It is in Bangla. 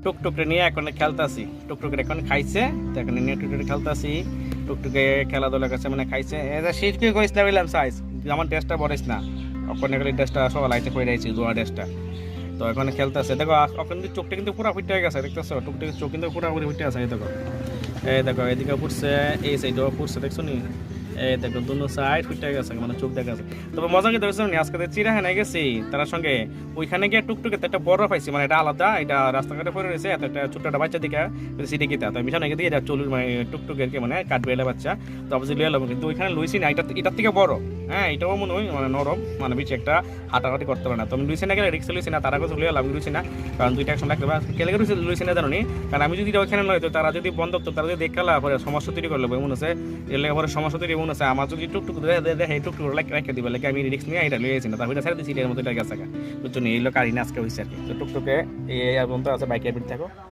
টুকটুকে নিয়ে এখন খেলতেছি, টুকটুকে এখন খাইছে, তো এখন নিয়ে টুকটুকে খেলতেছি, টুকটুকে খেলাধুলা করছে মানে খাইছে। শীত কি করিস না বললাম সাইজ, আমার ড্রেসটা বলিস না, ওখানে গেলে ড্রেসটা সকাল আইতে পড়ে রয়েছি দোয়া ড্রেসটা। তো এখন খেলতেছে, দেখো এখন কিন্তু চোখটা কিন্তু পুরা ফুটে গেছে, দেখতেছো টুকটুকে চোখ কিন্তু পুরোপুরি ফুটে আছে। এই দেখো, এই দেখো এদিকে ফুটছে, এই সাইডেও ফুটছে, দেখছো নি? এই দেখো দুনো সাইড ফুটে গেছে, মানে চোখ দেখা আছে। তবে মজা কি দেখছো নি, আজকে চিড়িয়াখানায় গেছি তার সঙ্গে, ওইখানে গিয়ে টুকটুকে একটা বড় পাইছি, মানে এটা আলাদা, এটা রাস্তাঘাটে পড়ে রয়েছে, এত একটা ছোট্ট একটা বাচ্চা দিকে সিটি গীতা, তো মিশন গিয়ে এটা চলুন মানে টুকটুকের কে মানে কাটবে এলে বাচ্চা, তো অবশ্যই লিয়ে নেবো, কিন্তু ওইখানে লুইছি না, এটার থেকে বড়। হ্যাঁ, এটাও মনে হয় মানে নরম, মানে বেশি একটা হাঁটাহাঁটি করতে পারে না। তো আমি লুইছি না গেলে রিক্সে লুইছি না, তারা কাছে লিয়ে লাভ লুইছি না, কারণ দুইটা একসঙ্গে লাগতে পারে। কেলে লুইছি না জানো নি, কারণ আমি যদি ওইখানে নয়, তো তারা যদি বন্ধ, তো তারা যদি দেখালা পরে সমস্যা তৈরি করলে মনে হচ্ছে, এর লেগে পরে সমস্যা তৈরি মনে হচ্ছে। আমার যদি টুকটুক দেখে টুকটুক রেখে দিবে, লেগে আমি রিক্স নিয়ে এটা লুয়েছি না, তারপরে ছেড়ে দিচ্ছি এর মতো এটা গেছে, বুঝছো নি? এই লোক কারিনা আজকে হয়েছে আর কি। তো টুকটুকে এই বন্ধু আছে, বাইকের পিঠ থাকো।